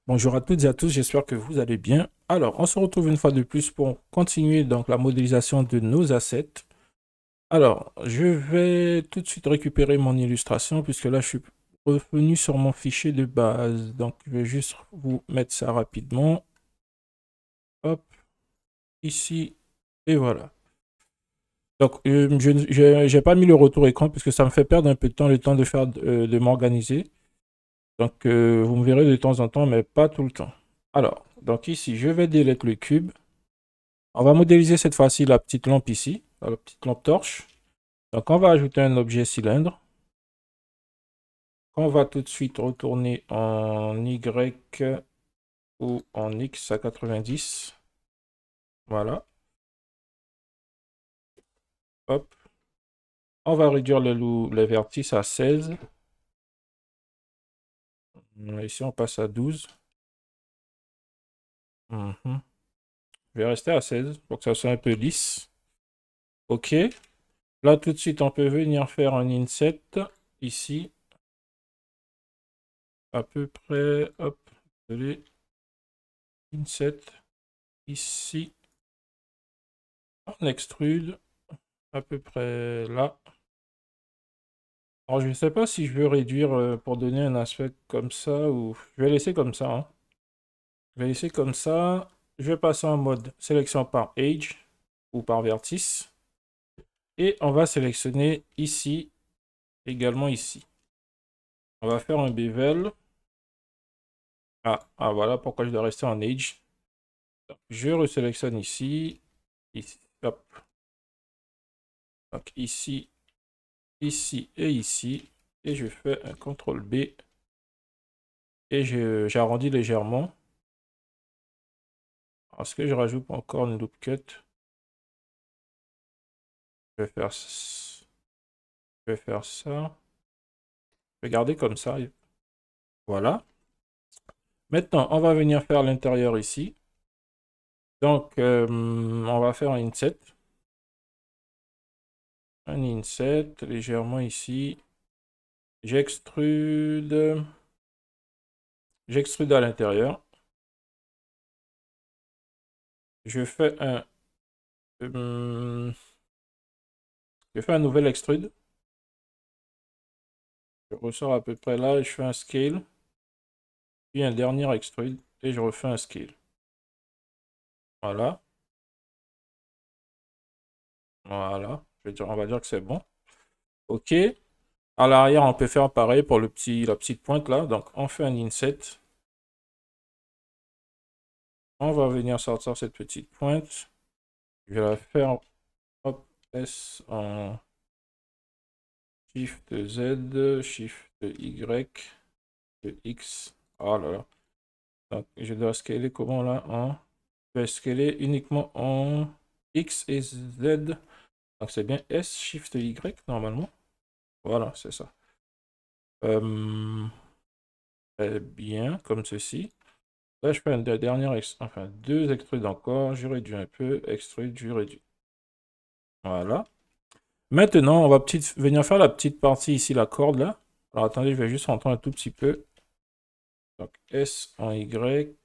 Bonjour à toutes et à tous, j'espère que vous allez bien. Alors, on se retrouve une fois de plus pour continuer donc la modélisation de nos assets. Alors, je vais tout de suite récupérer mon illustration puisque là, je suis revenu sur mon fichier de base. Donc, je vais juste vous mettre ça rapidement. Hop, ici, et voilà. Donc, je n'ai pas mis le retour écran puisque ça me fait perdre un peu de temps, le temps de faire de m'organiser. Donc, vous me verrez de temps en temps, mais pas tout le temps. Alors, donc ici, je vais delete le cube. On va modéliser cette fois-ci la petite lampe ici, la petite lampe torche. Donc, on va ajouter un objet cylindre. On va tout de suite retourner en Y ou en X à 90. Voilà. Hop. On va réduire les vertices à 16. Ici, on passe à 12. Je vais rester à 16 pour que ça soit un peu lisse. OK. Là, tout de suite, on peut venir faire un inset ici. À peu près. Hop. Désolé. Inset ici. On extrude à peu près là. Alors, je ne sais pas si je veux réduire pour donner un aspect comme ça ou je vais laisser comme ça, hein. Je vais laisser comme ça. Je vais passer en mode sélection par Edge ou par vertice. Et on va sélectionner ici, également ici. On va faire un bevel. Voilà pourquoi je dois rester en Edge. Je resélectionne ici. Ici. Hop. Donc ici, ici et ici. Et je fais un CTRL B. Et j'arrondis légèrement. Est-ce que je rajoute encore une loop cut? Je vais faire ça. Je vais garder comme ça. Voilà. Maintenant, on va venir faire l'intérieur ici. Donc, on va faire un inset. Un inset légèrement ici. J'extrude. J'extrude à l'intérieur. Je fais un... je fais un nouvel extrude. Je ressors à peu près là et je fais un scale. Puis un dernier extrude et je refais un scale. Voilà. Voilà. On va dire que c'est bon. OK. À l'arrière, on peut faire pareil pour la petite pointe là. Donc, on fait un inset. On va venir sortir cette petite pointe. Je vais la faire hop, S en Shift Z, Shift Y, X. Oh là là. Donc, je dois scaler comment là? Je vais scaler uniquement en X et Z. Donc, c'est bien S, Shift Y normalement. Voilà, c'est ça. Très bien, comme ceci. Là, je fais un dernier, enfin deux extrudes encore. Je réduis un peu, extrude, je réduis. Voilà. Maintenant, on va venir faire la petite partie ici, la corde là. Alors attendez, je vais juste rentrer un tout petit peu. Donc S en Y.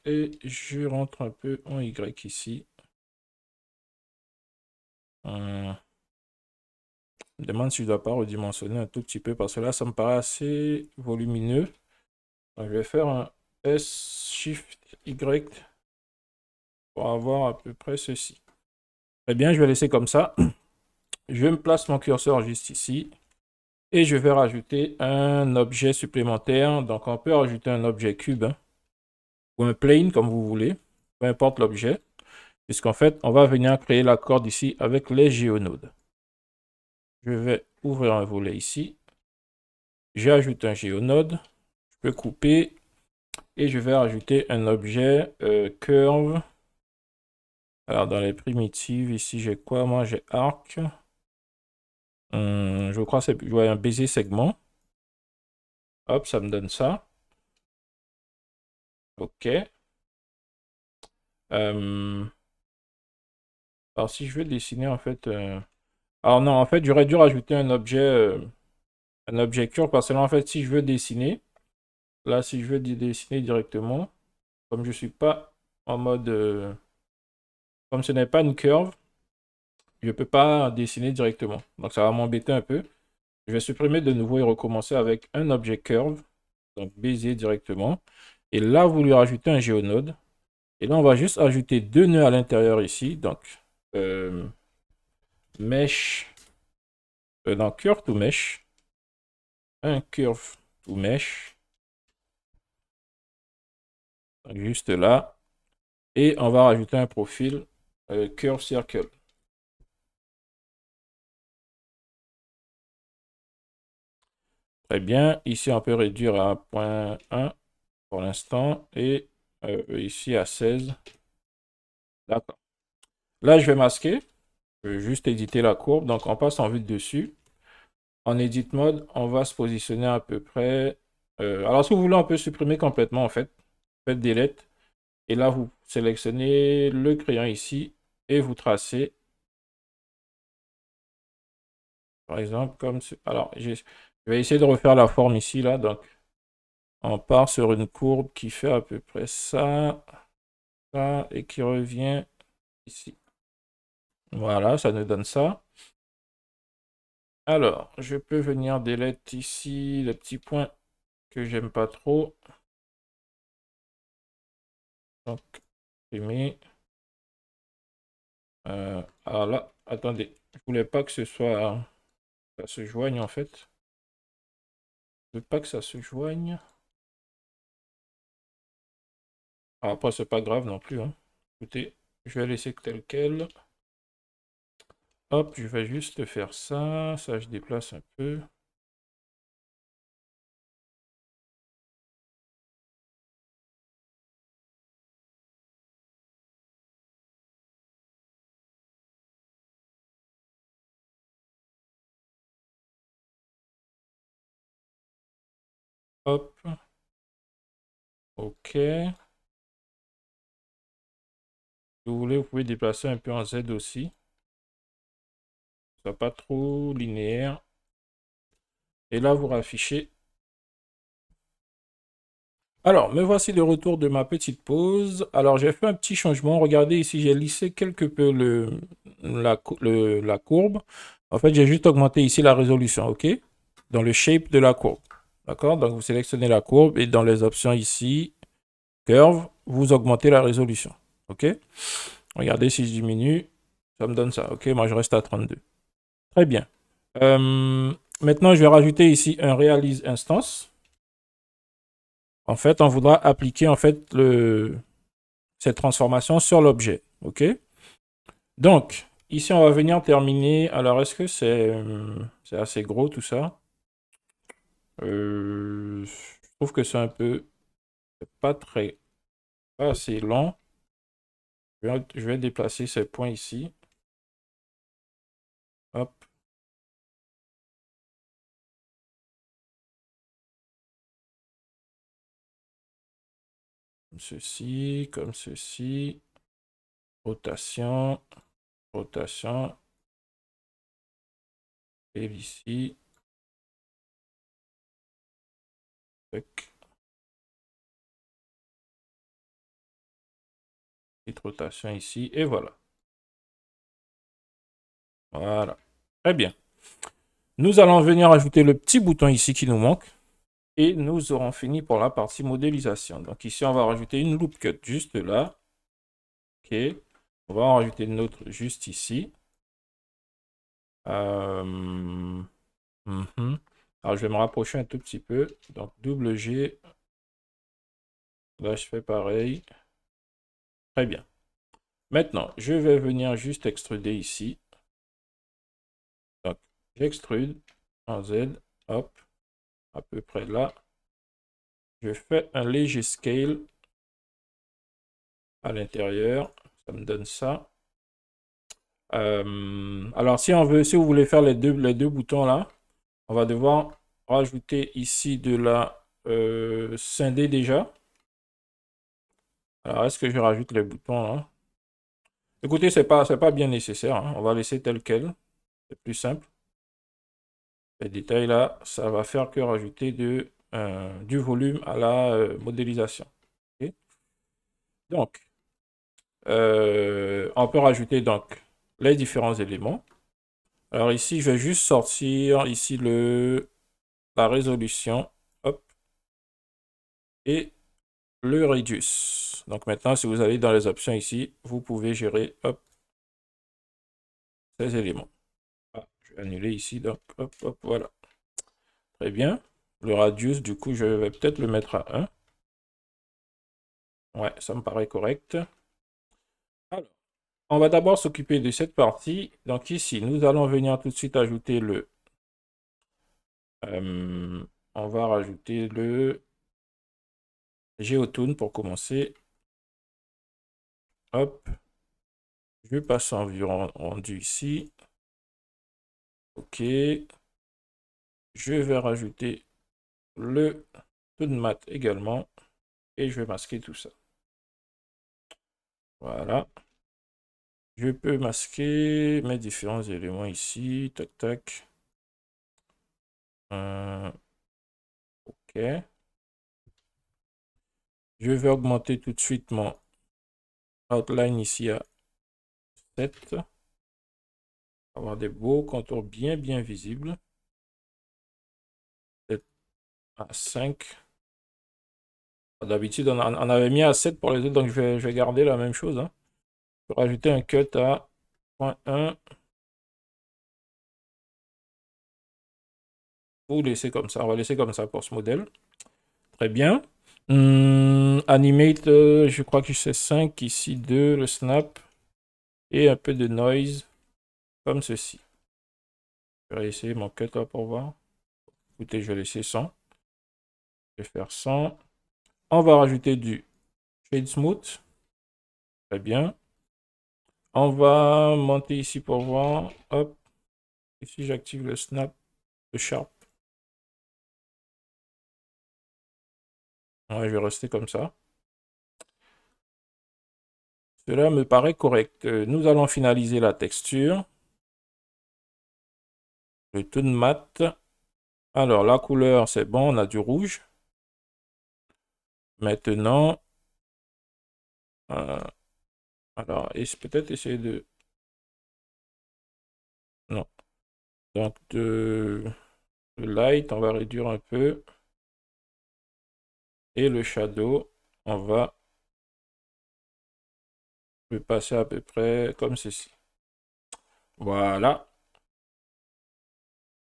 Et je rentre un peu en Y ici. Je me demande si je ne dois pas redimensionner un tout petit peu parce que là, ça me paraît assez volumineux. Donc, je vais faire un S Shift Y pour avoir à peu près ceci. Très bien, je vais laisser comme ça. Je me place mon curseur juste ici. Et je vais rajouter un objet supplémentaire. Donc, on peut rajouter un objet cube, hein, ou un plane, comme vous voulez. Peu importe l'objet. Puisqu'en fait, on va venir créer la corde ici avec les géonodes. Je vais ouvrir un volet ici. J'ajoute un géonode. Je peux couper. Et je vais rajouter un objet curve. Alors, dans les primitives, ici, j'ai quoi? Moi, j'ai arc. Je crois que c'est un baiser segment. Hop, ça me donne ça. OK. Alors, si je veux dessiner, en fait... Alors non, en fait, j'aurais dû rajouter un objet curve, parce que là, en fait, si je veux dessiner, là, si je veux dessiner directement, comme je suis pas en mode... comme ce n'est pas une curve, je ne peux pas dessiner directement. Donc, ça va m'embêter un peu. Je vais supprimer de nouveau et recommencer avec un objet curve. Donc, Bezier directement. Et là, vous lui rajoutez un géonode. Et là, on va juste ajouter deux nœuds à l'intérieur ici. Donc, mesh, non, curve to mesh. Un curve to mesh. Donc, juste là. Et on va rajouter un profil curve circle. Très bien. Ici, on peut réduire à 0.1 pour l'instant. Et ici à 16. D'accord. Là, je vais masquer. Je vais juste éditer la courbe. Donc, on passe en vue de dessus. En edit mode, on va se positionner à peu près. Alors, si vous voulez, on peut supprimer complètement, en fait. Faites delete. Et là, vous sélectionnez le crayon ici et vous tracez. Par exemple, comme ce. Alors, je vais essayer de refaire la forme ici, là. Donc, on part sur une courbe qui fait à peu près ça, ça, et qui revient ici. Voilà, ça nous donne ça. Alors, je peux venir delete ici les petits points que j'aime pas trop. Donc, imprimer. Alors là, attendez, je voulais pas que ce soit, ça se joigne en fait. Je veux pas que ça se joigne. Alors après, c'est pas grave non plus, hein. Écoutez, je vais laisser tel quel. Hop, je vais juste faire ça. Ça, je déplace un peu. Hop. OK. Si vous voulez, vous pouvez déplacer un peu en Z aussi. Ça pas trop linéaire. Et là, vous raffichez. Alors, me voici de retour de ma petite pause. Alors, j'ai fait un petit changement. Regardez ici, j'ai lissé quelque peu la courbe. En fait, j'ai juste augmenté ici la résolution, OK? Dans le shape de la courbe. D'accord? Donc, vous sélectionnez la courbe et dans les options ici, curve, vous augmentez la résolution. OK? Regardez si je diminue, ça me donne ça. OK? Moi, je reste à 32. Très bien. Maintenant, je vais rajouter ici un réalise instance. En fait, on voudra appliquer en fait cette transformation sur l'objet. OK? Donc, ici, on va venir terminer. Alors, est-ce que c'est assez gros tout ça? Je trouve que c'est un peu pas assez long. Je vais déplacer ces points ici. Hop. Comme ceci, comme ceci. Rotation, rotation. Et ici. Petite rotation ici. Et voilà. Voilà. Très bien. Nous allons venir ajouter le petit bouton ici qui nous manque. Et nous aurons fini pour la partie modélisation. Donc ici, on va rajouter une loop cut juste là. OK. On va en rajouter une autre juste ici. Alors, je vais me rapprocher un tout petit peu. Donc, double G. Là, je fais pareil. Très bien. Maintenant, je vais venir juste extruder ici. Donc, j'extrude en Z. Hop. À peu près là. Je fais un léger scale à l'intérieur. Ça me donne ça. Alors, si vous voulez faire les deux boutons là, on va devoir rajouter ici de la scindée déjà. Alors, est-ce que je rajoute les boutons là? Écoutez, c'est pas bien nécessaire, hein. On va laisser tel quel. C'est plus simple. Les détails là, ça va faire que rajouter de du volume à la modélisation. Okay. Donc, on peut rajouter donc les différents éléments. Alors ici, je vais juste sortir ici la résolution, hop, et le Reduce. Donc maintenant, si vous allez dans les options ici, vous pouvez gérer, hop, ces éléments. Ah, je vais annuler ici, donc hop, hop, voilà. Très bien. Le Radius, du coup, je vais peut-être le mettre à 1. Ouais, ça me paraît correct. Alors, on va d'abord s'occuper de cette partie. Donc ici, nous allons venir tout de suite ajouter on va rajouter le Geotoon pour commencer. Hop. Je passe en vue rendu ici. OK. Je vais rajouter le Toonmat également. Et je vais masquer tout ça. Voilà. Je peux masquer mes différents éléments ici. Tac, tac. OK. Je vais augmenter tout de suite mon outline ici à 7. Avoir des beaux contours bien visibles. Peut-être à 5. D'habitude, on avait mis à 7 pour les autres, donc je vais garder la même chose. Hein. Je vais rajouter un cut à 0.1. Ou laisser comme ça. On va laisser comme ça pour ce modèle. Très bien. Animate, je crois que c'est 5. Ici 2, le snap. Et un peu de noise, comme ceci. Je vais essayer mon cut là pour voir. Écoutez, je vais laisser 100. Je vais faire 100. On va rajouter du Shade Smooth. Très bien. On va monter ici pour voir. Hop. Ici, j'active le snap, le sharp. Ouais, je vais rester comme ça. Cela me paraît correct. Nous allons finaliser la texture. Le tone mat. Alors, la couleur, c'est bon, on a du rouge. Maintenant, alors, peut-être essayer de... Non. Donc, le light, on va réduire un peu. Et le shadow, on va le passer à peu près comme ceci. Voilà.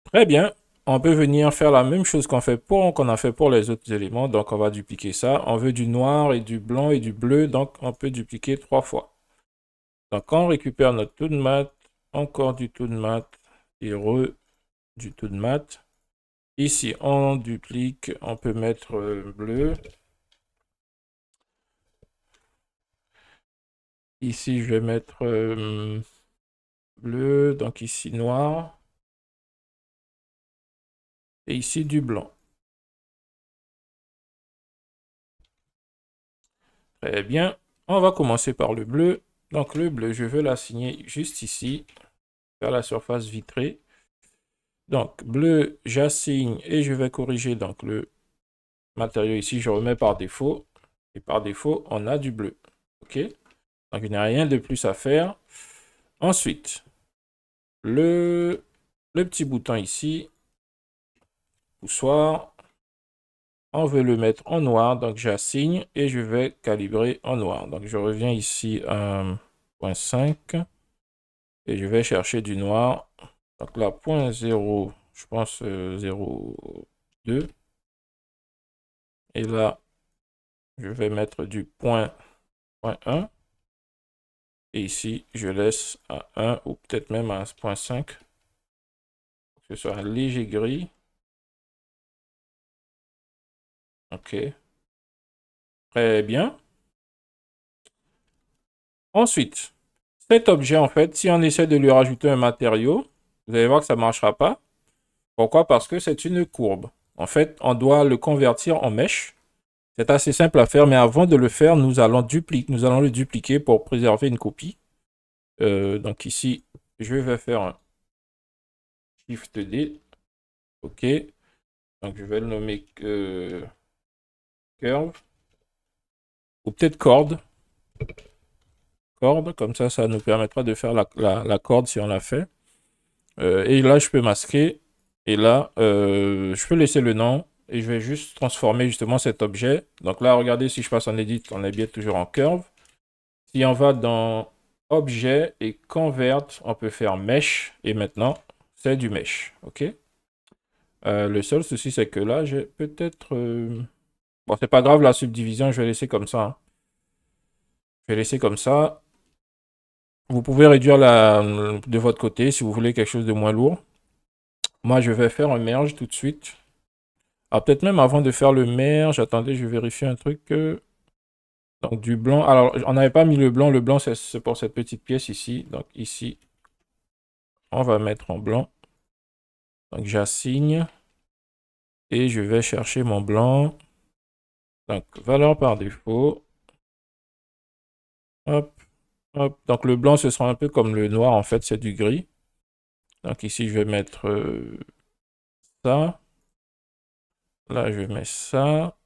Très bien. On peut venir faire la même chose qu'on a fait pour les autres éléments. Donc, on va dupliquer ça. On veut du noir et du blanc et du bleu. Donc, on peut dupliquer 3 fois. Donc, on récupère notre tone mat, encore du tone mat et du tone mat. Ici, on duplique. On peut mettre bleu. Ici, je vais mettre bleu. Donc, ici, noir. Et ici, du blanc. Très bien. On va commencer par le bleu. Donc le bleu, je veux l'assigner juste ici, vers la surface vitrée. Donc bleu, j'assigne et je vais corriger donc le matériau ici. Je remets par défaut. Et par défaut, on a du bleu. OK? Donc il n'y a rien de plus à faire. Ensuite, le petit bouton ici, poussoir, on veut le mettre en noir. Donc j'assigne et je vais calibrer en noir. Donc je reviens ici à 0.5. Et je vais chercher du noir. Donc là, 0.0, je pense 0.2. Et là, je vais mettre du 0.1. Et ici, je laisse à 1 ou peut-être même à 0.5. Que ce soit un léger gris. OK. Très bien. Ensuite, cet objet, en fait, si on essaie de lui rajouter un matériau, vous allez voir que ça ne marchera pas. Pourquoi? Parce que c'est une courbe. En fait, on doit le convertir en mèche. C'est assez simple à faire, mais avant de le faire, nous allons le dupliquer pour préserver une copie. Donc ici, je vais faire un Shift D. OK. Donc, je vais le nommer curve. Ou peut-être corde. Corde, comme ça nous permettra de faire la corde si on l'a fait. Et là, je peux masquer. Et là, je peux laisser le nom. Et je vais juste transformer justement cet objet. Donc là, regardez, si je passe en edit, on est bien toujours en curve. Si on va dans objet et convert, on peut faire mesh. Et maintenant, c'est du mesh. OK? Le seul souci, c'est que là, j'ai peut-être... Bon, c'est pas grave, la subdivision, je vais laisser comme ça, hein. Je vais laisser comme ça. Vous pouvez réduire de votre côté si vous voulez quelque chose de moins lourd. Moi, je vais faire un merge tout de suite. Alors, peut-être même avant de faire le merge, attendez, je vérifie un truc. Donc, du blanc. Alors, on n'avait pas mis le blanc. Le blanc, c'est pour cette petite pièce ici. Donc, ici, on va mettre en blanc. Donc, j'assigne. Et je vais chercher mon blanc. Donc, valeur par défaut. Hop, hop. Donc, le blanc, ce sera un peu comme le noir. En fait, c'est du gris. Donc, ici, je vais mettre ça. Là, je mets ça.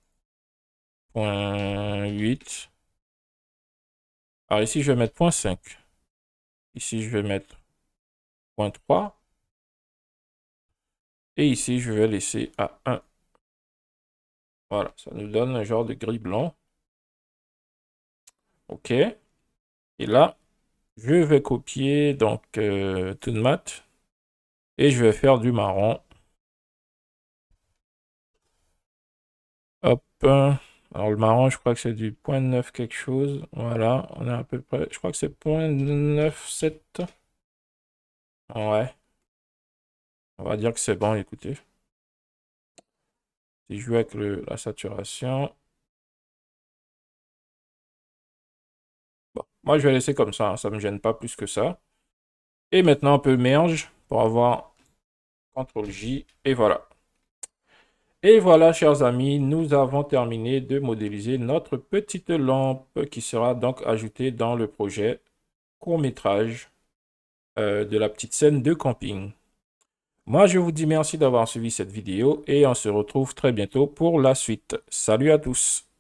0.8. Alors ici, je vais mettre 0.5. Ici, je vais mettre 0.3. Et ici, je vais laisser à 1. Voilà, ça nous donne un genre de gris blanc. OK. Et là, je vais copier donc ToonMat. Et je vais faire du marron. Hop. Alors le marron, je crois que c'est du 0.9 quelque chose. Voilà, on est à peu près... Je crois que c'est 0.97. Ouais. On va dire que c'est bon, écoutez. Si je joue avec la saturation. Bon, moi, je vais laisser comme ça, hein, ça ne me gêne pas plus que ça. Et maintenant, on peut merge pour avoir CTRL-J. Et voilà. Et voilà, chers amis, nous avons terminé de modéliser notre petite lampe qui sera donc ajoutée dans le projet court-métrage de la petite scène de camping. Moi, je vous dis merci d'avoir suivi cette vidéo et on se retrouve très bientôt pour la suite. Salut à tous!